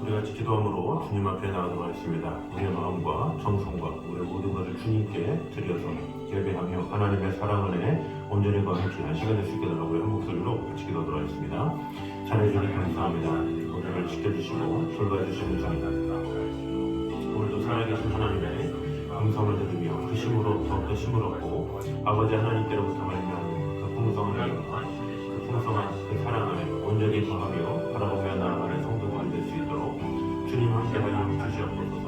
우리 같이 기도함으로 주님 앞에 나가도록 하겠습니다. 우리의 마음과 정성과 우리의 모든 것을 주님께 드려서 예배하며 하나님의 사랑 안에 온전히 거하는 시간 될 수 있게 달라고 한 목소리로 같이 기도하도록 하겠습니다. 찬양해 주님 감사합니다. 우리를 지켜주시고 돌봐주시는 주님, 오늘도 살아계신 하나님의 음성을 들으며 그 힘으로 더욱더 힘을 얻고 아버지 하나님께로부터 말미암은 그 풍성한 그 사랑 안에 온전히 거하며 바라보며 나아가는 성도들이 될 수 있도록 주님 함께하여 주시옵소서.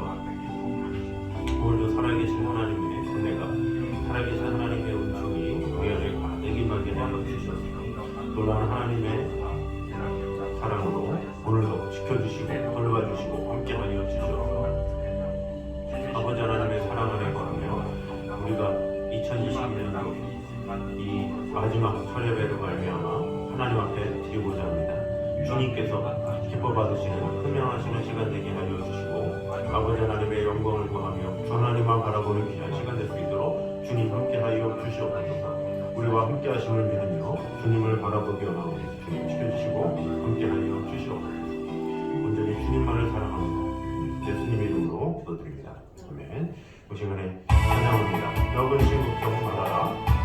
오늘도 살아계신 하나님의 은혜가, 살아계신 하나님의 은총이 우리 안에 가득 임하게 하여 주시옵소서. 놀라운 하나님의 사랑으로 오늘도 지켜주시고 돌봐주시고 함께하여 주시옵소서. 아버지 하나님의 사랑 안에 거하며 우리가 2020년도 이 마지막 철야배를 말미암아 하나님 앞에 드리고자 합니다. 주님께서 기뻐 받으시는 흠명하시는 시간 되게 하여 주시고 아버지 하나님의 영광을 구하며 주 하나님만 바라보는 귀한 시간 될 수 있도록 주님 함께 하여 주시옵소서. 우리와 함께 하심을 믿으며 주님을 바라보기 원하오니 주님 지켜주시고 함께 하여 주시옵소서. 온전히 주님만을 사랑합니다. 예수님 이름으로 기도드립니다. 아멘. 이 시간에 찬양합니다. 여분 신국경 말하라.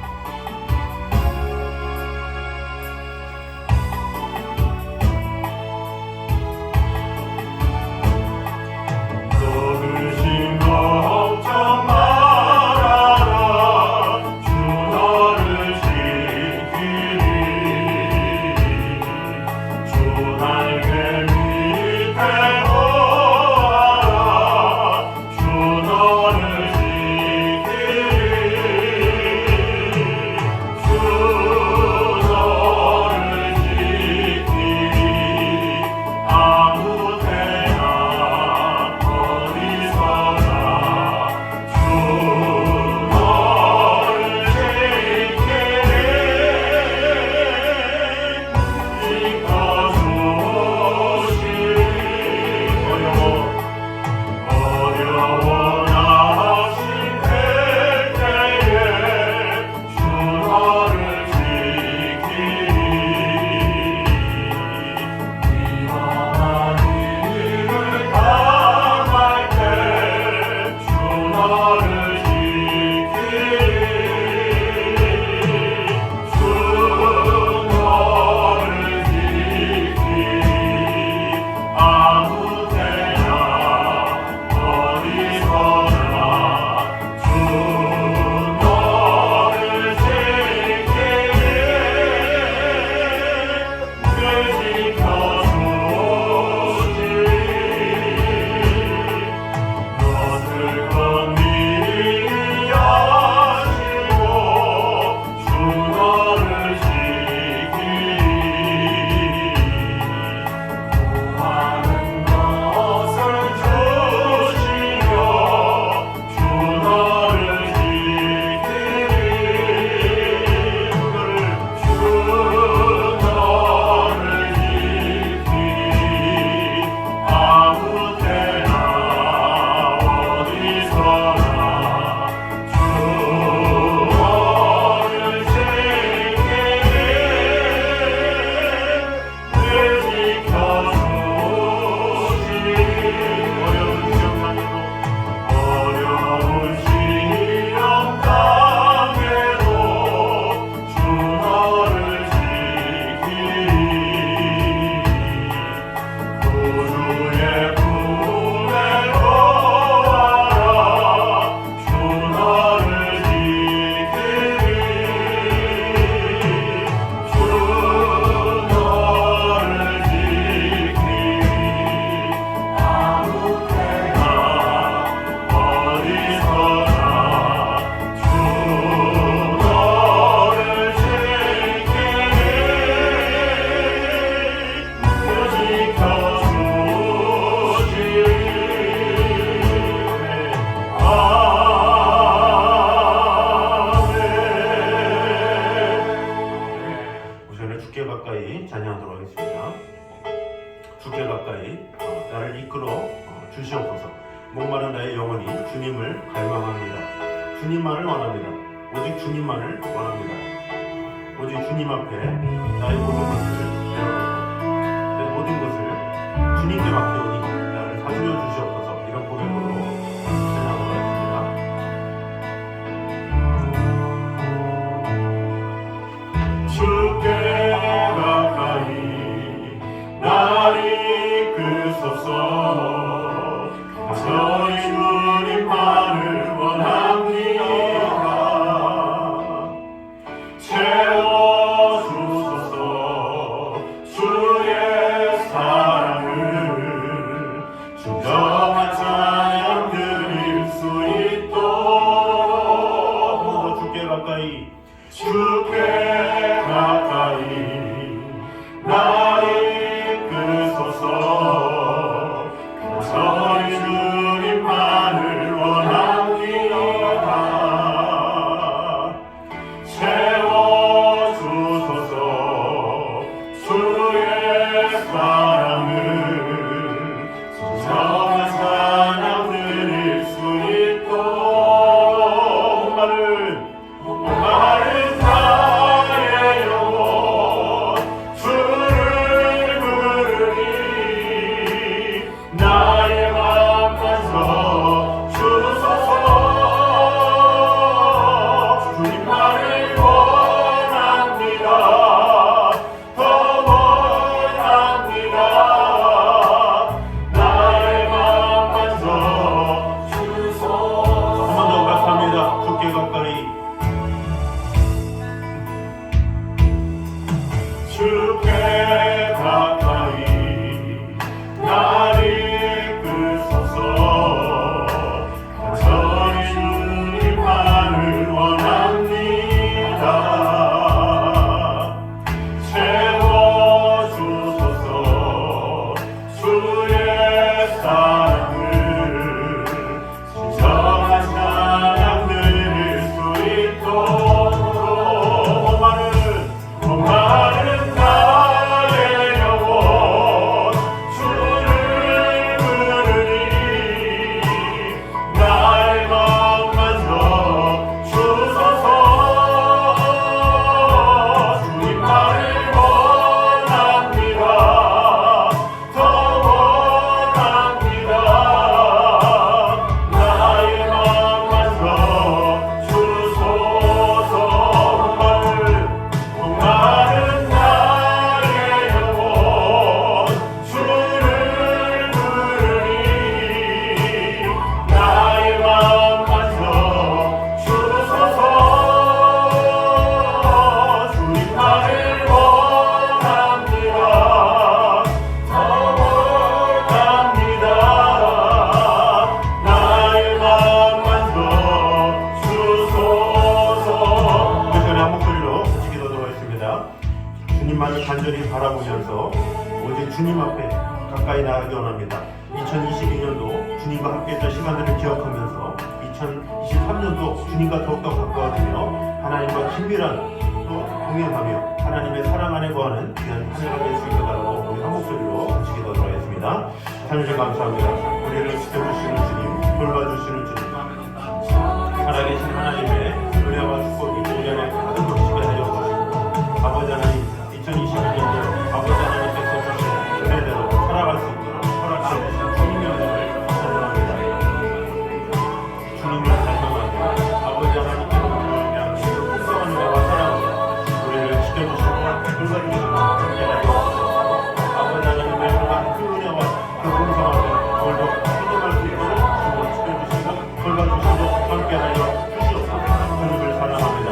주시옵소서. 목마른 나의 영혼이 주님을 갈망합니다. 주님만을 원합니다. 오직 주님만을 원합니다. 오직 주님 앞에 나의 모든 것을 내어놓고 내 모든 것을 주님께 맡겨오니 계속해서 오직 주님 앞에 가까이 나가기 원합니다. 2022년도 주님과 함께했던 시간들을 기억하면서 2023년도 주님과 더욱더 가까워지며 하나님과 긴밀한 또 동행하며 하나님의 사랑 안에 거하는 귀한 한 해가 될 수 있도록 우리 한 목소리로 같이 기도하도록 하겠습니다. 하나님 감사합니다. 우리를 지켜주시는 주님, 돌봐주시는 주님, 살아계신 하나님의 은혜와 축복이 우리 안에 가득 넘치게 하여 주시고 아버지 하나님 2022년도 아버지 하나님께서 주신 은혜대로 살아갈 수 있도록 허락해 주신 주님의 은혜를 찬양합니다. 주님을 닮아가며 아버지 하나님께로 그냥 풍성한 은혜와 사랑으로 우리를 지켜주시고 돌봐주시고 함께하여 주시고 아버지 하나님의 그 은혜와 그 풍성함을 오늘도 기도할 수 있도록 주님을 지켜주시고 돌봐주시고 함께하여 주시옵소서. 주님을 사랑합니다.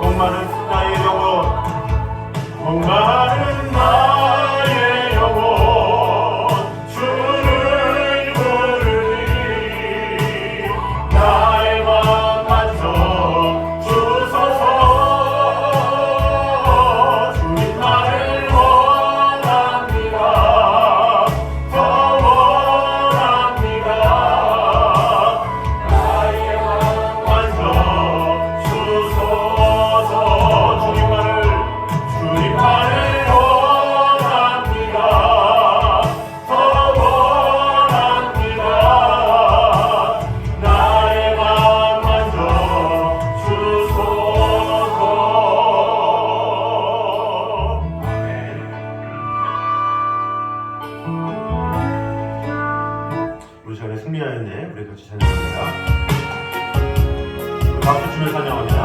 목마른 나의 영혼 목마른 나의 영혼 주를 부르니 나의 맘 만져 주소서. 주님만을 원합니다. 더 원합니다. 나의 맘 만져 주소서. 주님만을 원합니다. 더 원합니다. 나의 맘 만져 주소서. 우리 시간에 승리하였네. 우리 같이 찬양합니다. 박수 치며 찬양합니다.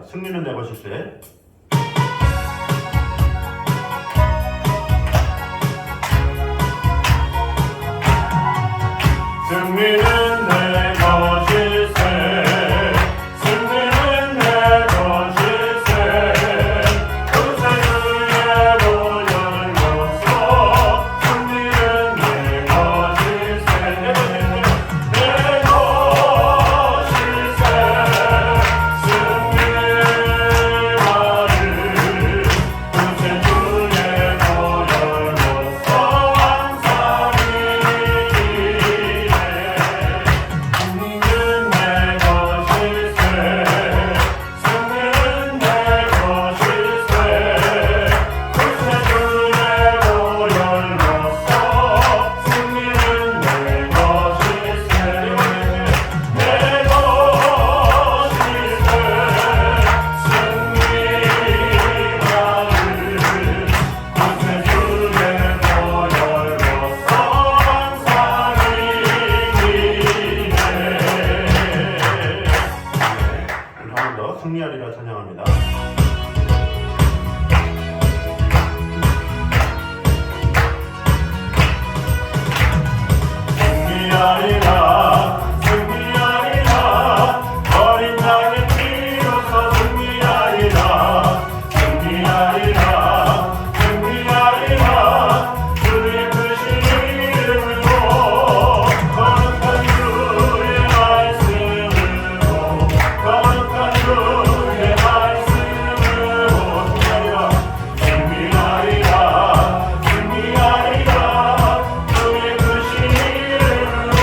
승리는 내 것일세. 승리는 내 것일세. 승리는 내 것일세. 구세주의 문 열어서 승리는 내 것일세. 내 것일세. 승리하리라 찬양합니다. 승리하리라 승리하리라 어린 양의 피로서 승리하리라 승리하리라 승리하리라 주의 크신 이름으로 거룩한 주의 말씀으로 거룩한 주의 말씀으로 승리하리라 승리하리라 주의 크신 이름으로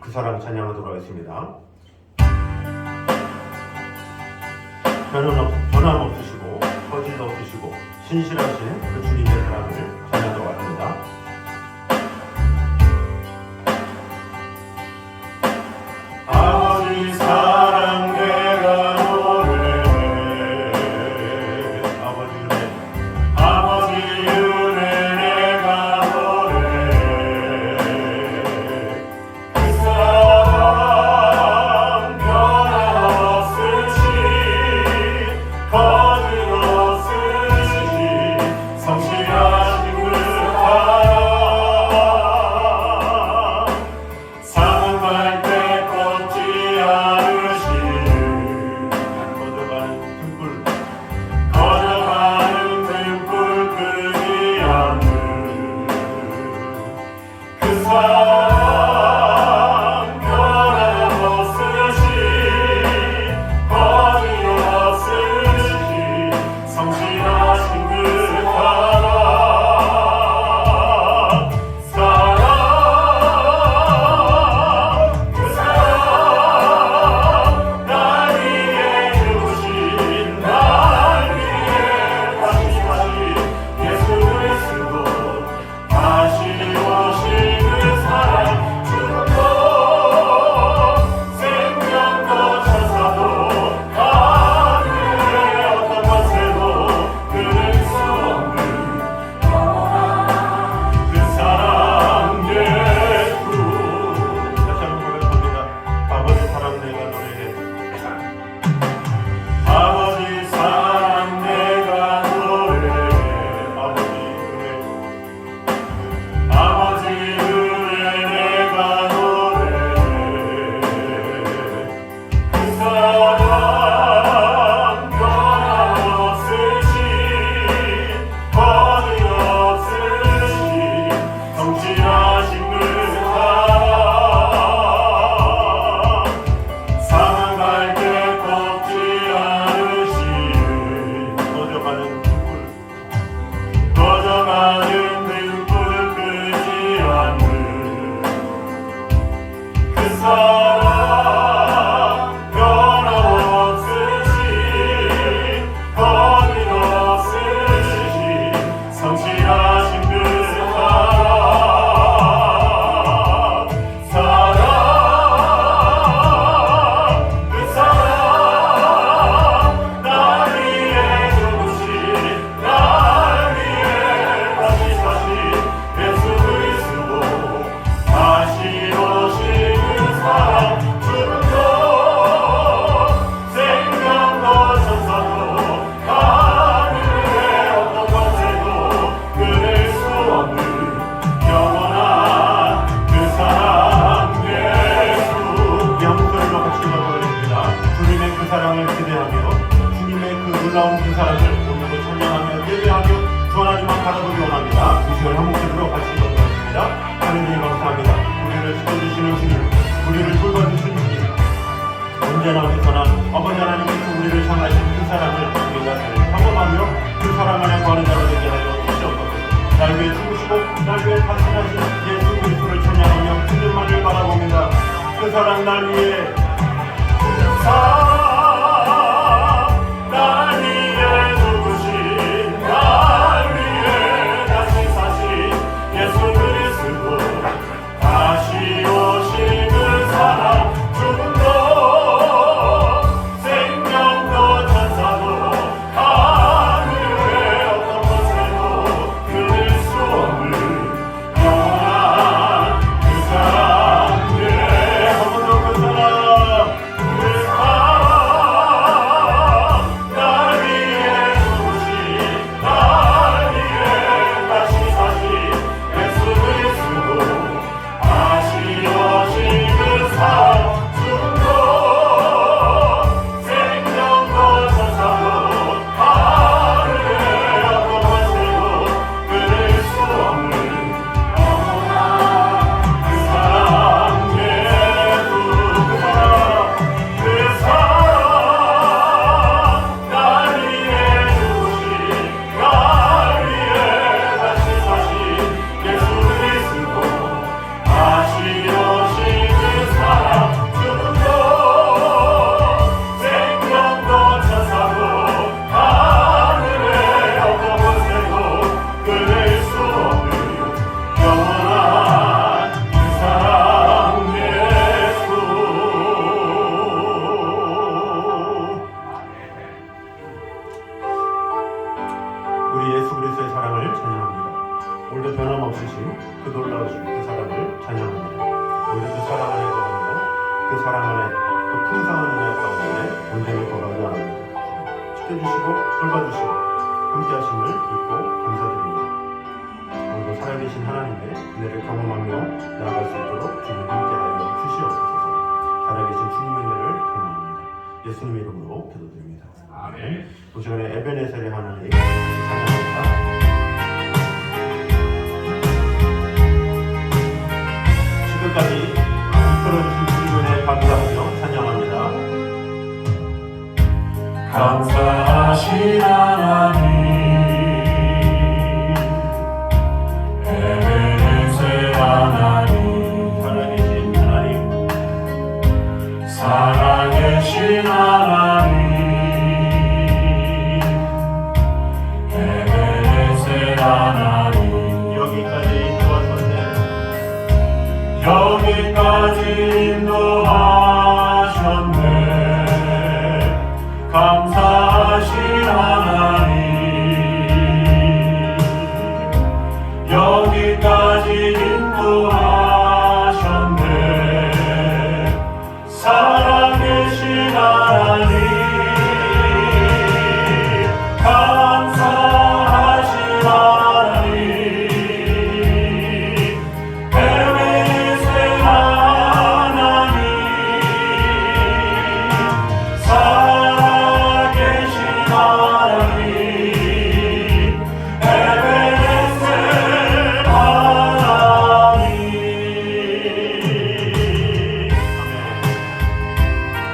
그 사랑 찬양하도록 하겠습니다. 변함없으시고 거짓 없으시고 신실하신 그 주님의 사랑을 찬양하도록 하겠습니다. 아버지 사랑 내가 노래해. 아버지 은혜 내가 노래해. 그 사랑 변함없으시 거짓 없으시 성실하신 그 사랑 사랑할 때 꺾지 않으시는 거저가는 등불 끄지 않는 그 사랑 변함없으시 거짓 없으시 성실하신 그 놀라운 그 사랑을 오늘도 찬양하며 예배하며 주 하나님만 바라보기 원합니다. 이 시간 한 목소리로 같이 기도하겠습니다. 하느님 감사합니다. 우리를 지켜주시는 주님, 우리를 돌봐주시는 주님, 언제나 어디서나 아버지 하나님께서 우리를 향하신 그 사랑을 우리가 경험하며 그 사랑 안에 거하는 자가 되게 하여 주시옵소서. 날 위해 죽으시고 날 위해 탄생하신 예수 그리스도를 찬양하며 주님만을 바라봅니다. 그 사랑 날 위해 날 위해 죽으신 날 위해 다시 사신 예수 그리스도 다시 오신 그 사랑 죽음도 생명도 천사도 하늘의 어떤 것에도 끊을 수 없는 영원한 그 사랑 네 한 번 더 그 사랑 그 사랑 그 사랑 안에 그 풍성한 은혜 가운데 온전히 걸어가게 합니다. 지켜주시고 돌봐주시고 함께하심을 믿고 감사드립니다. 오늘도 살아계신 하나님의 은혜를 경험하며 나아갈 수 있도록 주님 함께하여 주시옵소서. 살아계신 주님의 은혜를 경험합니다. 예수님의 이름으로 기도드립니다. 아멘. 이 시간에 에베네셀의 하나님 찬양합니다. 지금까지 이끌어주신 주님의 은혜 감사하며 찬양합니다. 감사하신 하나님, 에베네셀 하나님, 살아계신 하나님, 살아계신 하나님, 에베네셀 하나님, 여기까지 인도하셨네. 여기까지 인도하셨네. 감사하신 하나님, 여기까지 인도하셨네. 살아계신 하나님, 감사하신 하나님, 에베네셀 하나님, 살아계신 하나님, 에베네셀 하나님.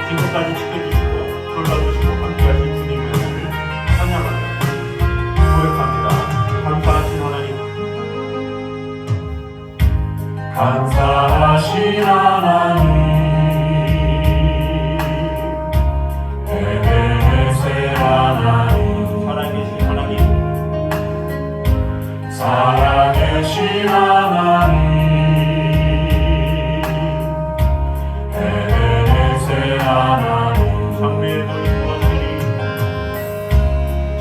지금까지 지켜주시고 돌봐주시고 함께하신 주님의 은혜를 찬양합니다. 고백합니다. 감사하신 하나님, 감사하신 하나님, 에베네셀 하나님, 살아계신 하나님, 살아계신 하나님, 에베네셀 하나님, 장래에도 인도하시리.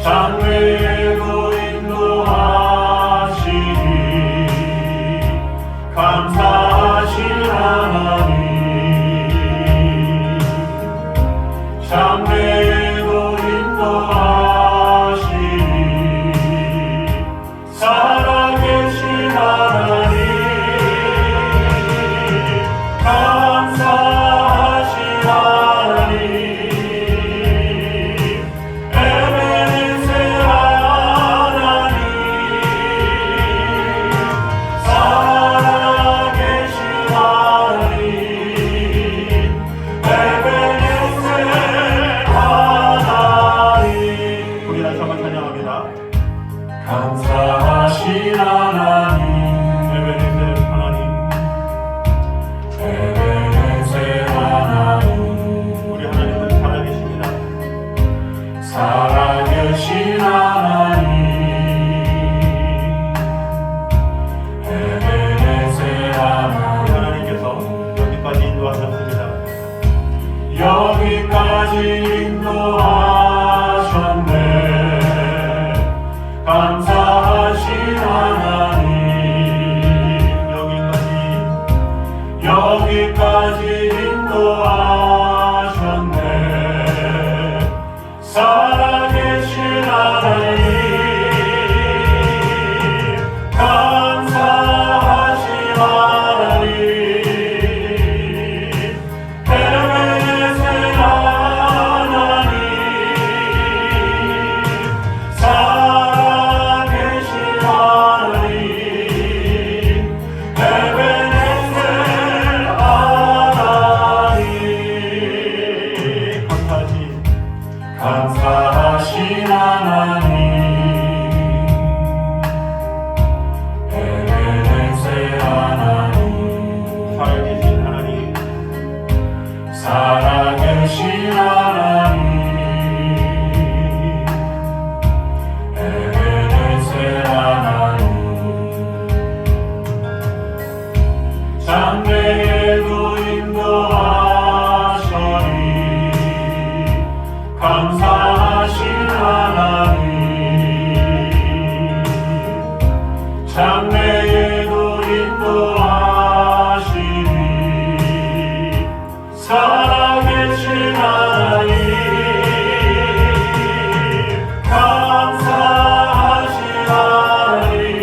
장래에도 인도하시리. 감사하신 하나님, 장래에도 인도하시리. 살아계신 하나님, 감사하신 하나님, 에베네셀 하나님, 살아계신 하나님, 에베네셀 하나님. 우리 다시 한번 찬양합니다. 감사하신 하나님, 에베네셀 하나님, 에베네셀 하나님, 우리 하나님은 살아계십니다. 살아계신 하나님, 에베네셀 우리 하나님, 하나님께서 여기까지 인도하셨습니다. 여기까지 인도하셨네. 감사하신 하나님, 여기까지 인도하셨네. 살아계신 하나님, 감사하신 하나님, 에베네셀 하나님, 살아계신 살아계신 하나님 감사하신 하나님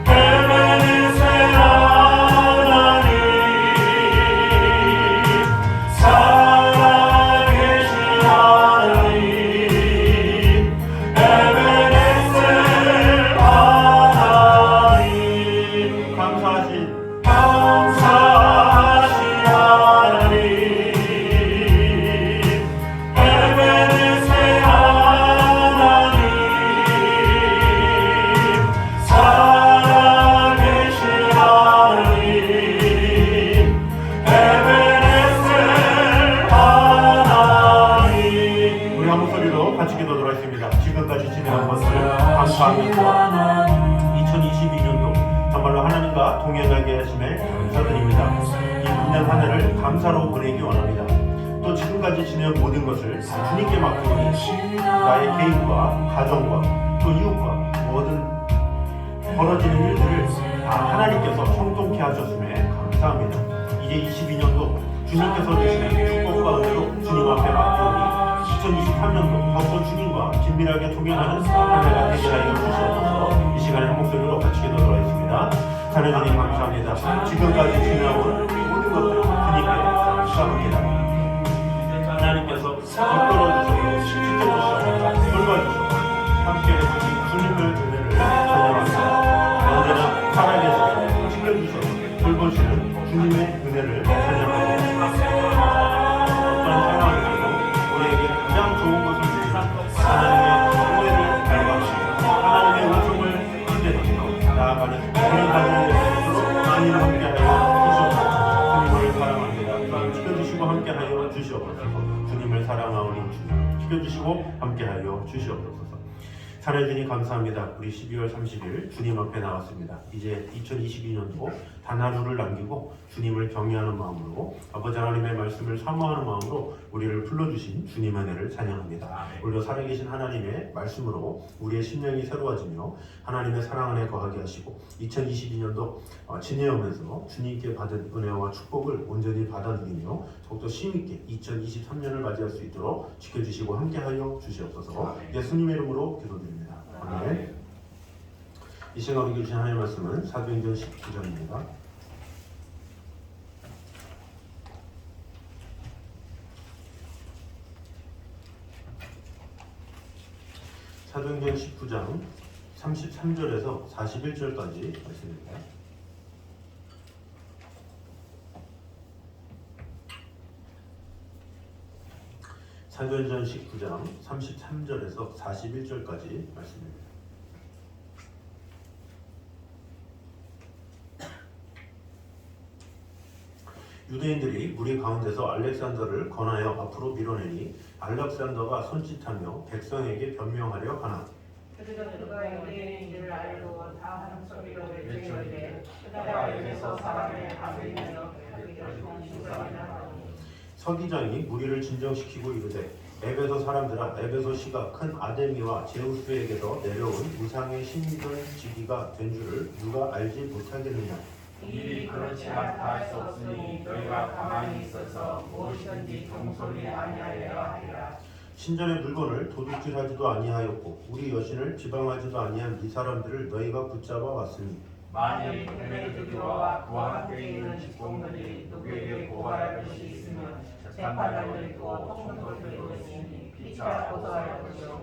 에베네셀 하나님 살아계신 하나님 에베네셀 하나님 감사하신 감사하신 하나님 에베네셀 하나님 살아계신 하나님 에베네셀 하나님 우리 한 목소리로 같이 기도드리겠습니다. 지금까지 진행한 것을 감사하면서 2022년도 정말로 하나님과 동행하게 하심에 감사드립니다. 이 문년 한 해를 감사로 보내기 원합니다. 또 지금까지 지낸 모든 것을 주님께 맡기오니 나의 개인과 가정과 또 이웃과 모든 벌어지는 일들을 다 하나님께서 형통케 하셨음에 감사합니다. 이제 22년도 주님께서 주시는 축복과 은혜로 주님 앞에 맡기오니 2023년도 더욱더 주님과 긴밀하게 동행하는 한 해가 되게 하여 주시옵소서. 이 시간에 한 목소리로 같이 기도드리겠습니다. 하나님 감사합니다. 지금까지 지내온 모든 것들 주님께 감사합니다. 하나님께서 이끌어주시고 지켜주시고 돌봐주시고 함께 해주신 주님의 은혜를 찬양합니다. 언제나 살아계시고 지켜주시고 돌보시는 주님의 은혜를 찬양합니다. 어떤 상황에서도 우리에게 가장 좋은 것을 주시는 하나님의 은혜를 닮아가시고 하나님의 은총을 기대하며 나아가는 우리 가정의 것으로 많이 함께하여 주시옵소서. 주님을 사랑합니다. 지켜주시고 함께하여 주시옵소서. 주님을 사랑하오니 주님 지켜주시고 함께하여 주시옵소서. 살아주니 감사합니다. 우리 12월 30일 주님 앞에 나왔습니다. 이제 2022년도 단 하루를 남기고 주님을 경외하는 마음으로 아버지 하나님의 말씀을 사모하는 마음으로 우리를 불러주신 주님의 은혜를 찬양합니다. 오늘도 살아계신 하나님의 말씀으로 우리의 심령이 새로워지며 하나님의 사랑 안에 거하게 하시고 2022년도 지내오면서 주님께 받은 은혜와 축복을 온전히 받아들이며 더욱더 힘있게 2023년을 맞이할 수 있도록 지켜주시고 함께하여 주시옵소서. 예수님의 이름으로 기도드립니다. 아멘. 이 시간 우리 주신 하나님의 말씀은 사도행전 19장입니다. 사도행전 19장 33절에서 41절까지 말씀입니다. 사도행전 19장 33절에서 41절까지 말씀입니다. 유대인들이 무리 가운데서 알렉산더를 권하여 앞으로 밀어내니 알렉산더가 손짓하며 백성에게 변명하려 하나 그들은 그가 유대인들을 알고 다 한 소리로 외치되 그가 여기서 사람의 앞에서 자기를 공식하리라 하니 서기장이 무리를 진정시키고 이르되 에베소 사람들아 에베소 시가 큰 아데미와 제우스에게서 내려온 우상의 신이던 지기가 된 줄을 누가 알지 못하겠느냐. 일이 그렇지 않다 할 수 없으니 너희가 가만히 있어서 무엇이든지 종소리 아니하여야 하리라. 신전의 물건을 도둑질하지도 아니하였고 우리 여신을 비방하지도 아니한 이 사람들을 너희가 붙잡아 왔으니 만일 베네딕토와 그와 함께 있는 직공들이 누구에게 고발할 것이 있으면 재판을 들고 통성을 들고 있으니 피차 고소할 것이요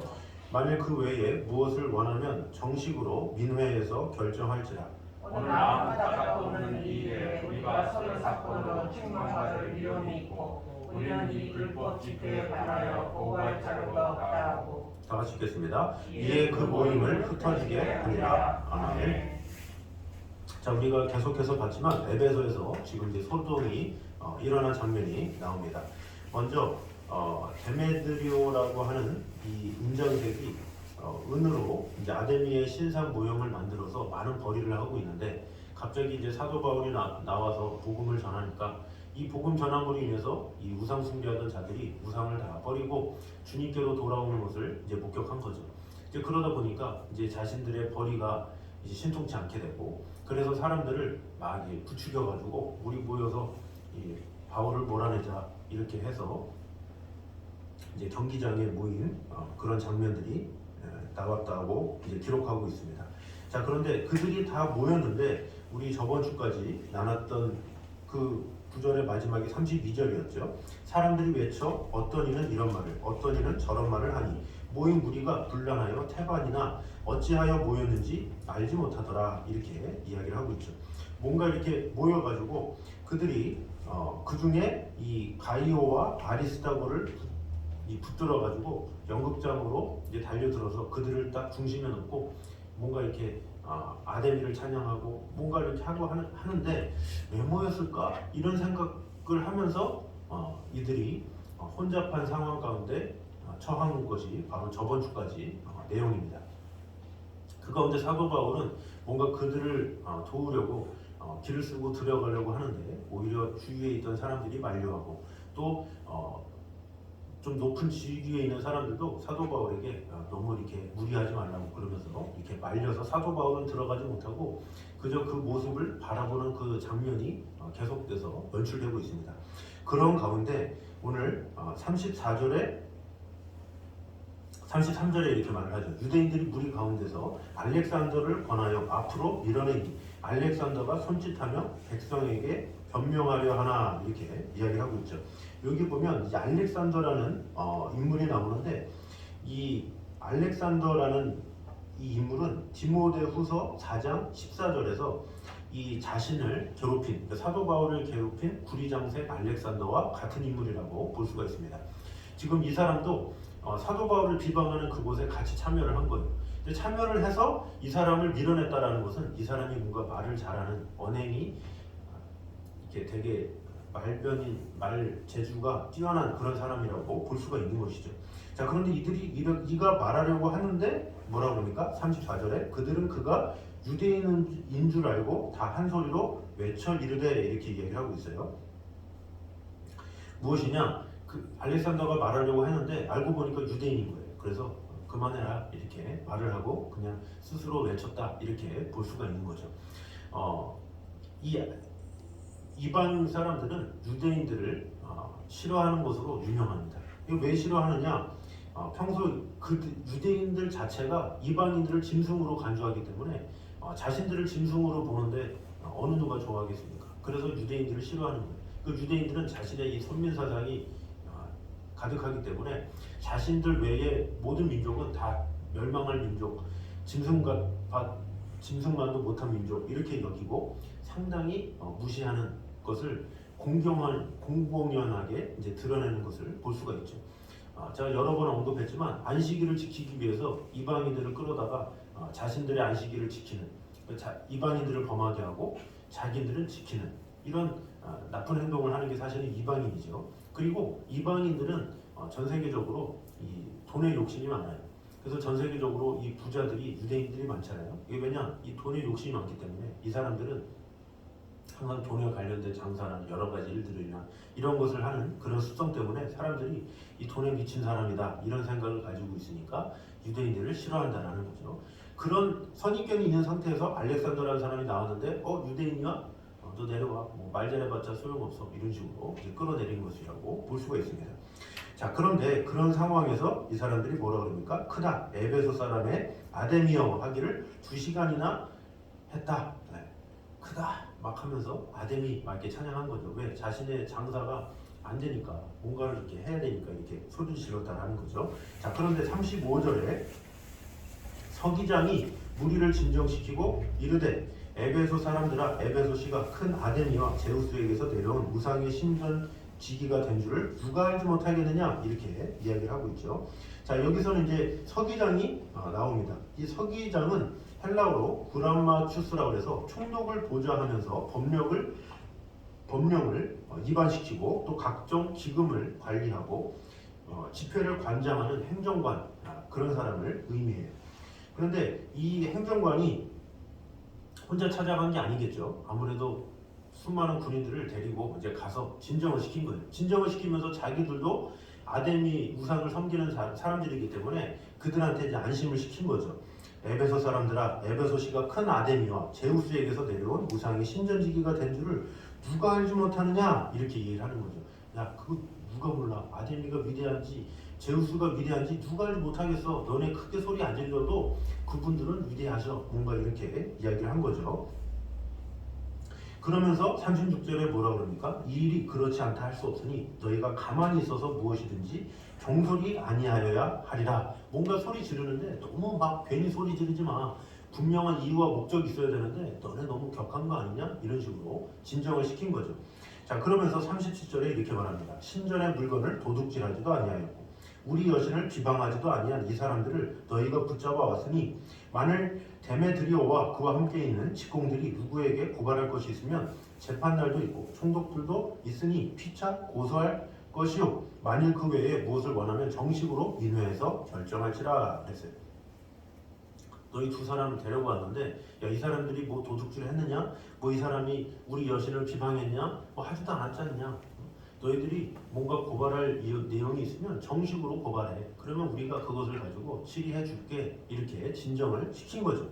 만일 그 외에 무엇을 원하면 정식으로 민회에서 결정할지라. 오늘 아무것도 없는 이 일에 우리가 서로 사건으로 책망받을 위험이 있고 우리는 이 불법 집회에 관하여 보고할 자료가 없다 하고 다 같이 읽겠습니다. 이에 그 모임을 흩어지게 하니라. 아멘. 자, 우리가 계속해서 봤지만 에베소에서 지금 이제 소동이 일어난 장면이 나옵니다. 먼저 데메드리오라고 하는 이 은장색이 은으로 이제 아데미의 신상 모형을 만들어서 많은 벌이를 하고 있는데 갑자기 이제 사도 바울이 나와서 복음을 전하니까 이 복음 전함으로 인해서 이 우상 숭배하던 자들이 우상을 다 버리고 주님께로 돌아오는 것을 이제 목격한 거죠. 이제 그러다 보니까 이제 자신들의 벌이가 이제 신통치 않게 되고 그래서 사람들을 막 부추겨가지고 우리 모여서 이 바울을 몰아내자 이렇게 해서 이제 경기장에 모인 그런 장면들이 나왔다고 이제 기록하고 있습니다. 자, 그런데 그들이 다 모였는데 우리 저번 주까지 나눴던 그 구절의 마지막이 32절이었죠. 사람들이 외쳐 어떤 이는 이런 말을 어떤 이는 저런 말을 하니 모인 무리가 분란하여 태반이나 어찌하여 모였는지 알지 못하더라 이렇게 이야기를 하고 있죠. 뭔가 이렇게 모여가지고 그들이 그 중에 이 가이오와 아리스다고를 붙들어가지고 연극장으로 이제 달려들어서 그들을 딱 중심에 놓고 뭔가 이렇게 아데미를 찬양하고 뭔가 이렇게 하고 하는데 왜 모였을까 이런 생각을 하면서 이들이 혼잡한 상황 가운데 처한 것이 바로 저번 주까지 내용입니다. 그 가운데 사도 바울은 뭔가 그들을 도우려고 길을 쓰고 들어가려고 하는데 오히려 주위에 있던 사람들이 만류하고 또 좀 높은 지위에 있는 사람들도 사도 바울에게 너무 이렇게 무리하지 말라고 그러면서 이렇게 말려서 사도 바울은 들어가지 못하고 그저 그 모습을 바라보는 그 장면이 계속돼서 연출되고 있습니다. 그런 가운데 오늘 33절에 이렇게 말을 하죠. 유대인들이 무리 가운데서 알렉산더를 권하여 앞으로 밀어내니 알렉산더가 손짓하며 백성에게 변명하려 하나 이렇게 이야기를 하고 있죠. 여기 보면 이제 알렉산더라는 인물이 나오는데 이 알렉산더라는 이 인물은 디모데후서 4장 14절에서 이 자신을 괴롭힌 그러니까 사도 바울을 괴롭힌 구리장색 알렉산더와 같은 인물이라고 볼 수가 있습니다. 지금 이 사람도 사도 바울을 비방하는 그곳에 같이 참여를 한 거예요. 근데 참여를 해서 이 사람을 밀어냈다라는 것은 이 사람이 뭔가 말을 잘하는 언행이 이렇게 되게 말 재주가 뛰어난 그런 사람이라고 볼 수가 있는 것이죠. 자, 그런데 이가 말하려고 하는데 뭐라 그럽니까? 34절에 그들은 그가 유대인인 줄 알고 다 한 소리로 외쳐 이르되 이렇게 얘기를 하고 있어요. 무엇이냐? 그 알렉산더가 말하려고 했는데 알고 보니까 유대인인 거예요. 그래서 그만해라 이렇게 말을 하고 그냥 스스로 외쳤다 이렇게 볼 수가 있는 거죠. 이 이방 사람들은 유대인들을 싫어하는 것으로 유명합니다. 이거 왜 싫어하느냐? 평소 그 유대인들 자체가 이방인들을 짐승으로 간주하기 때문에 자신들을 짐승으로 보는데 어느 누가 좋아하겠습니까? 그래서 유대인들을 싫어하는 거예요. 그 유대인들은 자신의 이 선민 사상이 가득하기 때문에 자신들 외에 모든 민족은 다 멸망할 민족, 짐승만도 못한 민족 이렇게 여기고 상당히 무시하는 것을 공공연하게 이제 드러내는 것을 볼 수가 있죠. 제가 여러 번 언급했지만 안식일을 지키기 위해서 이방인들을 끌어다가 자신들의 안식일을 지키는 이방인들을 범하게 하고 자기들은 지키는 이런 나쁜 행동을 하는 게 사실은 이방인이죠. 그리고 이방인들은 전 세계적으로 이 돈에 욕심이 많아요. 그래서 전 세계적으로 이 부자들이 유대인들이 많잖아요. 이게 왜냐? 이 돈에 욕심이 많기 때문에 이 사람들은 항상 돈에 관련된 장사나 여러 가지 일들이나 이런 것을 하는 그런 습성 때문에 사람들이 이 돈에 미친 사람이다 이런 생각을 가지고 있으니까 유대인들을 싫어한다라는 거죠. 그런 선입견이 있는 상태에서 알렉산더라는 사람이 나왔는데 유대인이야? 너 내려와. 뭐 말 잘해봤자 소용없어. 이런 식으로 이제 끌어내린 것이라고 볼 수가 있습니다. 자, 그런데 그런 상황에서 이 사람들이 뭐라 그럽니까? 크다. 에베소 사람의 아데미어 하기를 2시간이나 했다. 네. 크다. 막 하면서 아데미 막 이렇게 찬양한 거죠. 왜? 자신의 장사가 안 되니까 뭔가를 이렇게 해야 되니까 이렇게 소리를 질렀다라는 거죠. 자, 그런데 35절에 서기장이 무리를 진정시키고 이르되 에베소 사람들아 에베소시가 큰 아데미와 제우스에게서 내려온 우상의 신전지기가 된 줄을 누가 알지 못하겠느냐 이렇게 이야기를 하고 있죠. 자, 여기서는 이제 서기장이 나옵니다. 이 서기장은 헬라어로 구람마추스라고 해서 총독을 보좌하면서 법령을 위반시키고 또 각종 기금을 관리하고 집회를 관장하는 행정관 그런 사람을 의미해요. 그런데 이 행정관이 혼자 찾아간 게 아니겠죠. 아무래도 수많은 군인들을 데리고 이제 가서 진정을 시킨 거예요. 진정을 시키면서 자기들도 아데미 우상을 섬기는 사람들이기 때문에 그들한테 이제 안심을 시킨 거죠. 에베소 사람들아 에베소시가 큰 아데미와 제우스에게서 내려온 우상의 신전지기가 된 줄을 누가 알지 못하느냐 이렇게 얘기를 하는 거죠. 야 그거 누가 몰라? 아데미가 위대한지 제우스가 위대한지 누가 알지 못하겠어. 너네 크게 소리 안 질러도 그분들은 위대하셔. 뭔가 이렇게 이야기를 한 거죠. 그러면서 36절에 뭐라 그럽니까? 이 일이 그렇지 않다 할 수 없으니 너희가 가만히 있어서 무엇이든지 종소리 아니하여야 하리라. 뭔가 소리 지르는데 너무 막 괜히 소리 지르지 마. 분명한 이유와 목적이 있어야 되는데 너네 너무 격한 거 아니냐? 이런 식으로 진정을 시킨 거죠. 자 그러면서 37절에 이렇게 말합니다. 신전의 물건을 도둑질하지도 아니하였고 우리 여신을 비방하지도 아니한 이 사람들을 너희가 붙잡아 왔으니 만일 데메드리오와 그와 함께 있는 직공들이 누구에게 고발할 것이 있으면 재판날도 있고 총독들도 있으니 피차 고소할 것이요 만일 그 외에 무엇을 원하면 정식으로 민회에서 결정할지라 그랬어요. 너희 두 사람을 데려고 왔는데 야 이 사람들이 뭐 도둑질을 했느냐? 뭐 이 사람이 우리 여신을 비방했냐? 뭐 하지도 않았지 않냐? 너희들이 뭔가 고발할 내용이 있으면 정식으로 고발해. 그러면 우리가 그것을 가지고 치리해 줄게. 이렇게 진정을 시킨 거죠.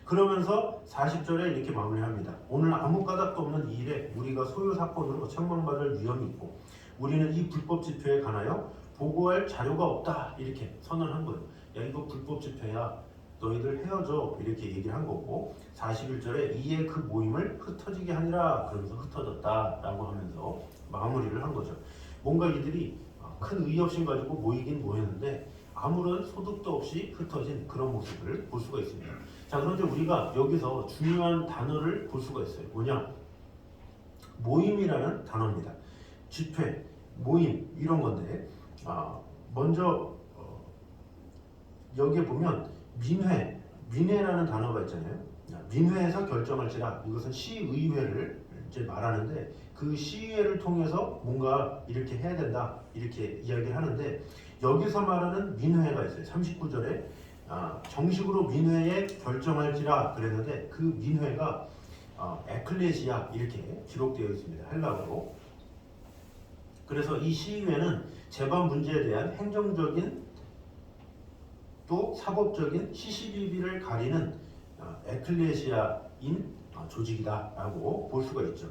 그러면서 40절에 이렇게 마무리합니다. 오늘 아무 까닭도 없는 이 일에 우리가 소유 사건으로 책망받을 위험이 있고 우리는 이 불법 집회에 관하여 보고할 자료가 없다. 이렇게 선언한 거예요. 야 이거 불법 집회야. 너희들 헤어져. 이렇게 얘기를 한 거고 41절에 이에 그 모임을 흩어지게 하니라. 그러면서 흩어졌다. 라고 하면서 마무리를 한 거죠. 뭔가 이들이 큰 의협심 가지고 모이긴 모였는데 아무런 소득도 없이 흩어진 그런 모습을 볼 수가 있습니다. 자 그런데 우리가 여기서 중요한 단어를 볼 수가 있어요. 뭐냐? 모임이라는 단어입니다. 집회, 모임 이런 건데 먼저 여기에 보면 민회라는 단어가 있잖아요. 민회에서 결정할지라 이것은 시의회를 이제 말하는데 그 시의회를 통해서 뭔가 이렇게 해야 된다 이렇게 이야기를 하는데 여기서 말하는 민회가 있어요. 39절에 정식으로 민회에 결정할지라 그랬는데 그 민회가 에클레시아 이렇게 기록되어 있습니다. 헬라어로. 그래서 이 시의회는 재반 문제에 대한 행정적인 또 사법적인 시시비비를 가리는 에클레시아인 조직이다라고 볼 수가 있죠.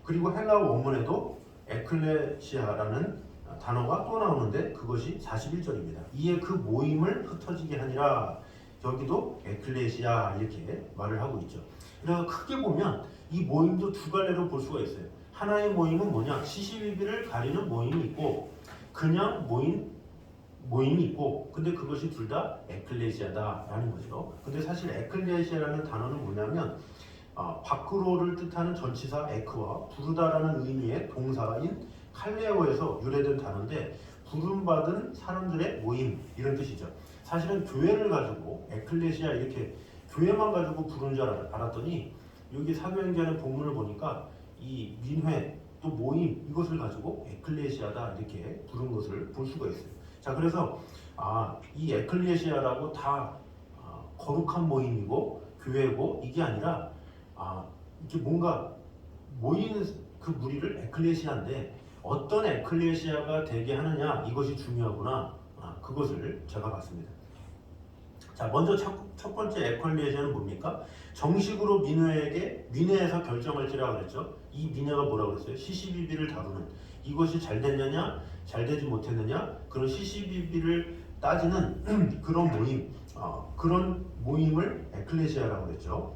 그리고 헬라어 원문에도 에클레시아라는 단어가 또 나오는데 그것이 41절입니다. 이에 그 모임을 흩어지게 하니라. 여기도 에클레시아 이렇게 말을 하고 있죠. 그래서 크게 보면 이 모임도 두 갈래로 볼 수가 있어요. 하나의 모임은 뭐냐? 시시비비를 가리는 모임이 있고 그냥 모임이 있고 근데 그것이 둘 다 에클레시아다라는 거죠. 근데 사실 에클레시아라는 단어는 뭐냐면 밖으로를 뜻하는 전치사 에크와 부르다라는 의미의 동사인 칼레오에서 유래된 단어인데 부름받은 사람들의 모임 이런 뜻이죠. 사실은 교회를 가지고 에클레시아 이렇게 교회만 가지고 부르는 줄 알았더니 여기 사도행전의 본문을 보니까 이 민회 또 모임 이것을 가지고 에클레시아다 이렇게 부른 것을 볼 수가 있어요. 자 그래서 이 에클레시아라고 다 거룩한 모임이고 교회고 이게 아니라 이게 뭔가 모이는 그 무리를 에클레시아인데 어떤 에클레시아가 되게 하느냐 이것이 중요하구나. 그것을 제가 봤습니다. 자 먼저 첫 번째 에클레시아는 뭡니까? 정식으로 민회에서 결정할지라 그랬죠. 이 민회가 뭐라고 그랬어요? 시시비비를 다루는 이것이 잘 됐느냐 잘 되지 못했느냐 그런 시시비비를 따지는 그런 모임 그런 모임을 에클레시아라고 그랬죠.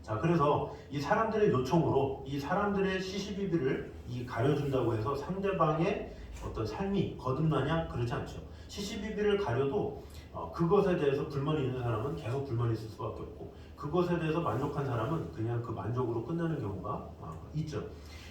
자 그래서 이 사람들의 요청으로 이 사람들의 시시비비를 가려준다고 해서 상대방의 어떤 삶이 거듭나냐 그렇지 않죠. 시시비비를 가려도 그것에 대해서 불만이 있는 사람은 계속 불만이 있을 수밖에 없고 그것에 대해서 만족한 사람은 그냥 그 만족으로 끝나는 경우가 있죠.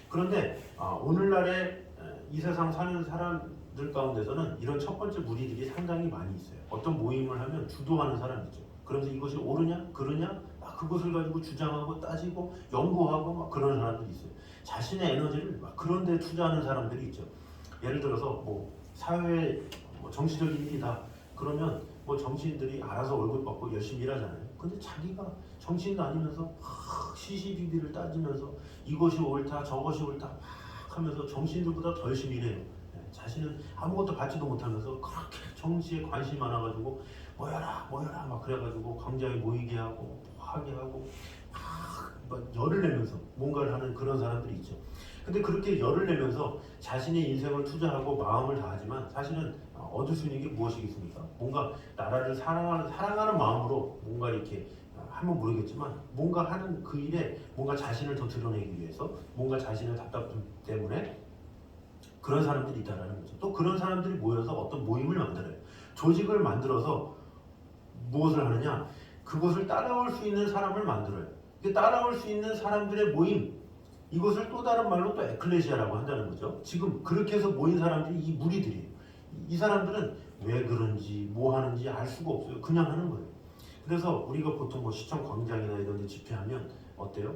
그런데 오늘날의 이 세상 사는 사람들 가운데서는 이런 첫 번째 무리들이 상당히 많이 있어요. 어떤 모임을 하면 주도하는 사람이죠. 그러면서 이것이 옳으냐 그러냐 그것을 가지고 주장하고 따지고 연구하고 막 그런 사람들이 있어요. 자신의 에너지를 막 그런 데 투자하는 사람들이 있죠. 예를 들어서 뭐 사회 정치적인 일이다 그러면 뭐 정치인들이 알아서 월급 받고 열심히 일하잖아요. 근데 자기가 정치인도 아니면서 시시비비를 따지면서 이것이 옳다 저것이 옳다 막 하면서 정치인들보다 더 열심히 일해요. 자신은 아무것도 받지도 못하면서 그렇게 정치에 관심이 많아가지고 모여라 막 그래가지고 광장에 모이게 하고 하게 하고 막 열을 내면서 뭔가를 하는 그런 사람들이 있죠. 근데 그렇게 열을 내면서 자신의 인생을 투자하고 마음을 다하지만 사실은 얻을 수 있는 게 무엇이겠습니까? 뭔가 나라를 사랑하는 마음으로 뭔가 이렇게 하면 모르겠지만 뭔가 하는 그 일에 뭔가 자신을 더 드러내기 위해서 뭔가 자신의 답답함 때문에 그런 사람들이 있다는 거죠. 또 그런 사람들이 모여서 어떤 모임을 만들어요. 조직을 만들어서 무엇을 하느냐? 그것을 따라올 수 있는 사람을 만들어요. 따라올 수 있는 사람들의 모임, 이것을 또 다른 말로 또 에클레시아라고 한다는 거죠. 지금 그렇게 해서 모인 사람들이 이 무리들이에요. 이 사람들은 왜 그런지 뭐 하는지 알 수가 없어요. 그냥 하는 거예요. 그래서 우리가 보통 뭐 시청 광장이나 이런 데 집회하면 어때요?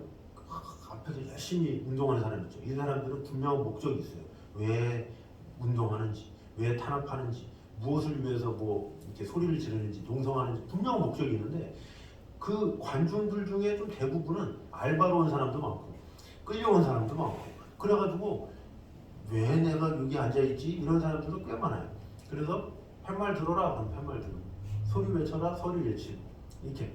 앞에서 열심히 운동하는 사람 있죠. 이 사람들은 분명한 목적이 있어요. 왜 운동하는지, 왜 탄압하는지, 무엇을 위해서 뭐 이렇게 소리를 지르는지, 농성하는지 분명한 목적이 있는데 그 관중들 중에 좀 대부분은 알바로 온 사람도 많고 끌려온 사람도 많고 그래가지고 왜 내가 여기 앉아있지? 이런 사람들도 꽤 많아요. 그래서 할 말 들어라 그럼 할 말 들어, 소리 외쳐라 소리 외치고 이렇게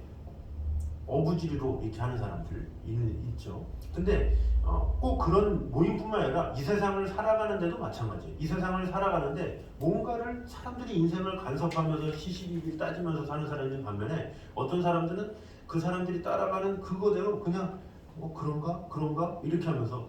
어부지리로 이렇게 하는 사람들 있죠. 근데 꼭 그런 모임뿐만 아니라 이 세상을 살아가는데도 마찬가지예요. 이 세상을 살아가는데 뭔가를 사람들이 인생을 간섭하면서 시시비비 따지면서 사는 사람이 있는 반면에 어떤 사람들은 그 사람들이 따라가는 그거대로 그냥 그런가 이렇게 하면서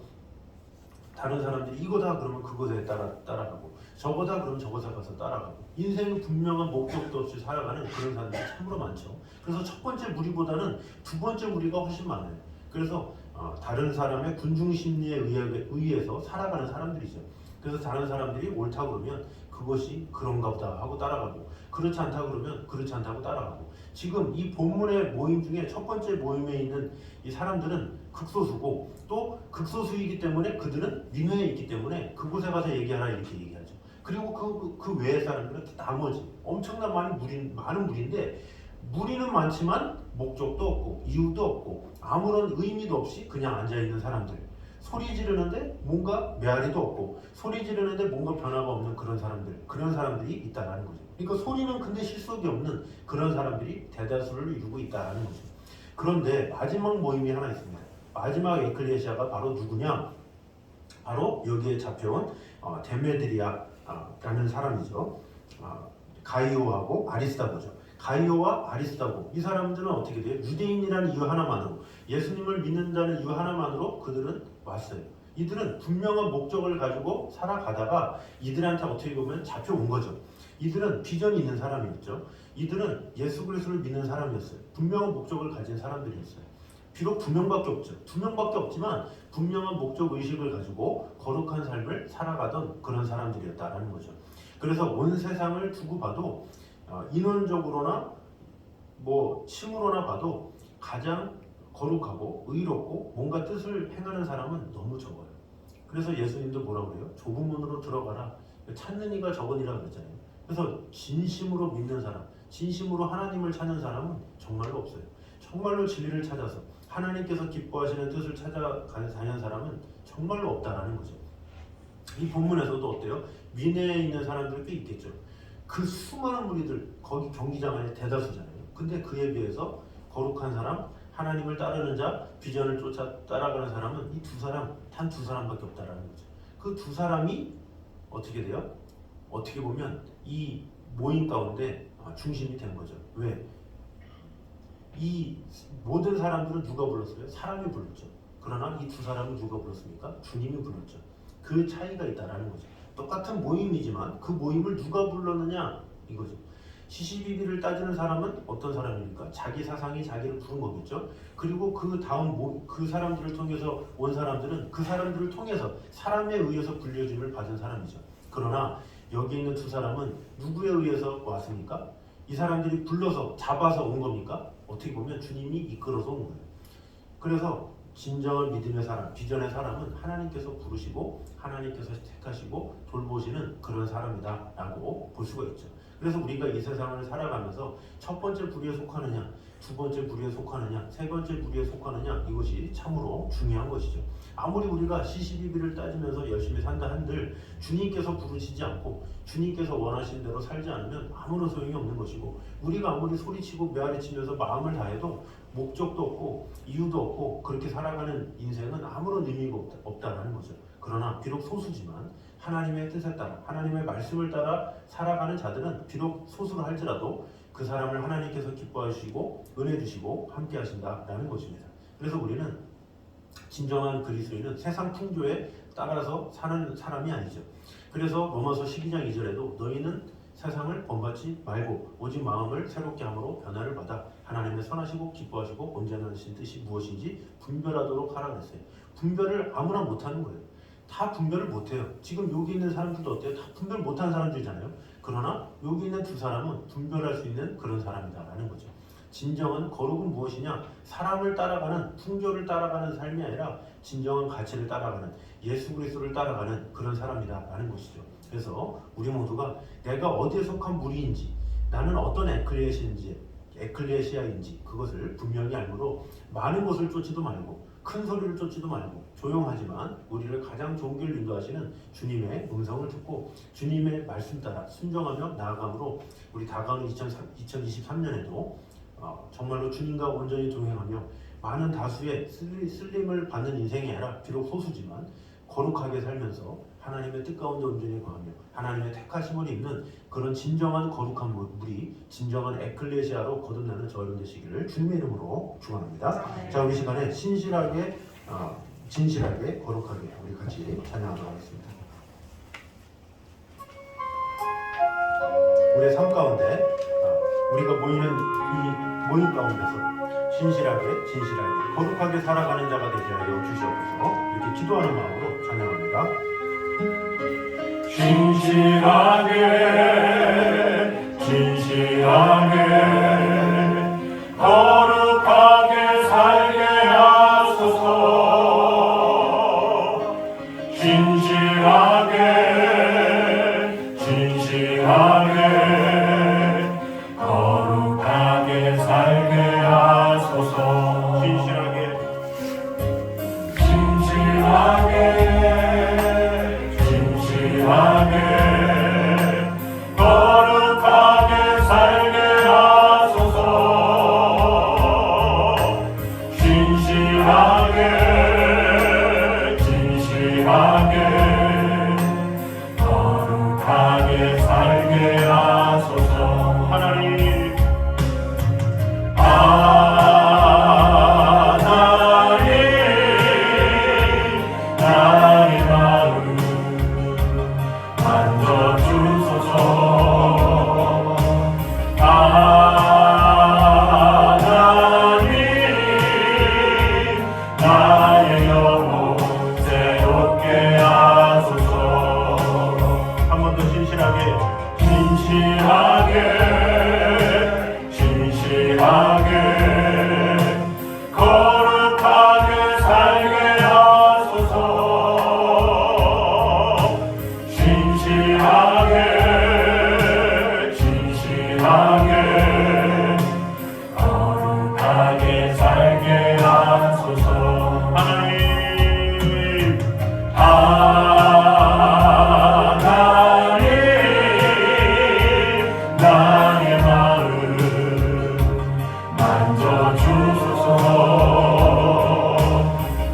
다른 사람들이 이거다 그러면 그것에 따라가고 저거다 그러면 저것에 가서 따라가고 인생은 분명한 목적도 없이 살아가는 그런 사람들이 참으로 많죠. 그래서 첫 번째 무리보다는 두 번째 무리가 훨씬 많아요. 그래서 다른 사람의 군중 심리에 의해서 살아가는 사람들이죠. 그래서 다른 사람들이 옳다 그러면 그것이 그런가 보다 하고 따라가고 그렇지 않다 그러면 그렇지 않다고 따라가고 지금 이 본문의 모임 중에 첫 번째 모임에 있는 이 사람들은 극소수고 또 극소수이기 때문에 그들은 니느웨에 있기 때문에 그곳에 가서 얘기하라 이렇게 얘기하죠. 그리고 그 외의 사람들은 나머지 엄청난 많은 무리인데 무리는 많지만 목적도 없고 이유도 없고 아무런 의미도 없이 그냥 앉아있는 사람들, 소리 지르는데 뭔가 메아리도 없고 소리 지르는데 뭔가 변화가 없는 그런 사람들이 있다는 거죠. 그러니까 소리는 근데 실속이 없는 그런 사람들이 대다수를 이루고 있다는 거죠. 그런데 마지막 모임이 하나 있습니다. 마지막 에클레시아가 바로 누구냐? 바로 여기에 잡혀온 데메드리아라는 사람이죠. 가이오하고 아리스다고죠. 가이오와 아리스다고 이 사람들은 어떻게 돼요? 유대인이라는 이유 하나만으로 예수님을 믿는다는 이유 하나만으로 그들은 왔어요. 이들은 분명한 목적을 가지고 살아가다가 이들한테 어떻게 보면 잡혀온 거죠. 이들은 비전이 있는 사람이었죠. 이들은 예수 그리스도를 믿는 사람이었어요. 분명한 목적을 가진 사람들이었어요. 비록 두 명밖에 없죠. 두 명밖에 없지만 분명한 목적 의식을 가지고 거룩한 삶을 살아가던 그런 사람들이었다라는 거죠. 그래서 온 세상을 두고 봐도 인원적으로나 뭐 층으로나 봐도 가장 거룩하고 의롭고 뭔가 뜻을 행하는 사람은 너무 적어요. 그래서 예수님도 뭐라고 그래요? 좁은 문으로 들어가라. 찾는 이가 적으니라 그랬잖아요. 그래서 진심으로 믿는 사람, 진심으로 하나님을 찾는 사람은 정말로 없어요. 정말로 진리를 찾아서 하나님께서 기뻐하시는 뜻을 찾아가는 사람은 정말로 없다라는 거죠. 이 본문에서도 어때요? 미네에 있는 사람들이 꽤 있겠죠. 그 수많은 무리들 거기 경기장 안에 대다수잖아요. 근데 그에 비해서 거룩한 사람, 하나님을 따르는 자, 비전을 쫓아 따라가는 사람은 이 단 두 사람밖에 없다라는 거죠. 그 두 사람이 어떻게 돼요? 어떻게 보면 이 모임 가운데 중심이 된 거죠. 왜? 이 모든 사람들은 누가 불렀어요? 사람이 불렀죠. 그러나 이 두 사람은 누가 불렀습니까? 주님이 불렀죠. 그 차이가 있다라는 거죠. 똑같은 모임이지만 그 모임을 누가 불렀느냐 이거죠. 시시비비를 따지는 사람은 어떤 사람입니까? 자기 사상이 자기를 부른 거겠죠. 그리고 그 다음 그 사람들을 통해서 온 사람들은 그 사람들을 통해서 사람에 의해서 불려짐을 받은 사람이죠. 그러나 여기 있는 두 사람은 누구에 의해서 왔습니까? 이 사람들이 불러서 잡아서 온 겁니까? 어떻게 보면 주님이 이끌어서 온 거예요. 그래서 진정한 믿음의 사람, 비전의 사람은 하나님께서 부르시고 하나님께서 택하시고 돌보시는 그런 사람이다 라고 볼 수가 있죠. 그래서 우리가 이 세상을 살아가면서 첫 번째 부류에 속하느냐, 두 번째 부류에 속하느냐, 세 번째 부류에 속하느냐, 이것이 참으로 중요한 것이죠. 아무리 우리가 시시비비를 따지면서 열심히 산다 한들 주님께서 부르시지 않고 주님께서 원하신 대로 살지 않으면 아무런 소용이 없는 것이고, 우리가 아무리 소리치고 메아리치면서 마음을 다해도 목적도 없고 이유도 없고 그렇게 살아가는 인생은 아무런 의미가 없다라는 거죠. 그러나 비록 소수지만 하나님의 뜻에 따라, 하나님의 말씀을 따라 살아가는 자들은 비록 소수로 할지라도 그 사람을 하나님께서 기뻐하시고 은혜 주시고 함께 하신다라는 것입니다. 그래서 우리는 진정한 그리스도인은 세상 풍조에 따라서 사는 사람이 아니죠. 그래서 로마서 12장 2절에도 너희는 세상을 본받지 말고 오직 마음을 새롭게 함으로 변화를 받아 하나님의 선하시고 기뻐하시고 온전하신 뜻이 무엇인지 분별하도록 하라 그랬어요. 분별을 아무나 못하는 거예요. 다 분별을 못해요. 지금 여기 있는 사람들도 어때요? 다 분별 못하는 사람들이잖아요. 그러나 여기 있는 두 사람은 분별할 수 있는 그런 사람이다라는 거죠. 진정한 거룩은 무엇이냐? 사람을 따라가는, 풍조를 따라가는 삶이 아니라 진정한 가치를 따라가는, 예수 그리스도를 따라가는 그런 사람이다라는 것이죠. 그래서 우리 모두가 내가 어디에 속한 무리인지, 나는 어떤 에클레시아인지 그것을 분명히 알므로 많은 것을 쫓지도 말고 큰 소리를 쫓지도 말고 조용하지만 우리를 가장 좋은 길 인도하시는 주님의 음성을 듣고 주님의 말씀 따라 순종하며 나아감으로 우리 다가오는 2023년에도 정말로 주님과 온전히 동행하며 많은 다수의 쓸림을 받는 인생이 아니라 비록 소수지만 거룩하게 살면서 하나님의 뜻 가운데 온전히 거하며 하나님의 택하심을 입는 그런 진정한 거룩한 무리, 진정한 에클레시아로 거듭나는 저 여러분 되시기를 주님의 이름으로 축원합니다. 자, 우리 시간에 신실하게, 진실하게, 거룩하게 우리 같이 찬양하도록 하겠습니다. 우리의 삶 가운데 우리가 모이는 이 모임 가운데서 신실하게, 진실하게, 거룩하게 살아가는 자가 되게 하여 주시옵소서. 이렇게 기도하는 마음으로 찬양합니다. 진실하게 거룩하게 살게 하소서. 진실하게 거룩하게 살게 하소서. 진실하게 거룩하게 살게 하소서. 진실하게 거룩하게 살게 하소서. 하나님 나의 마음 만져주소서. 하나님 나의 영혼 새롭게 하소서. 한 번 더 진실하게 거룩하게 살게 하소서. 진실하게 거룩하게 살게 하소서. 하나님 나의 마음 만져주소서.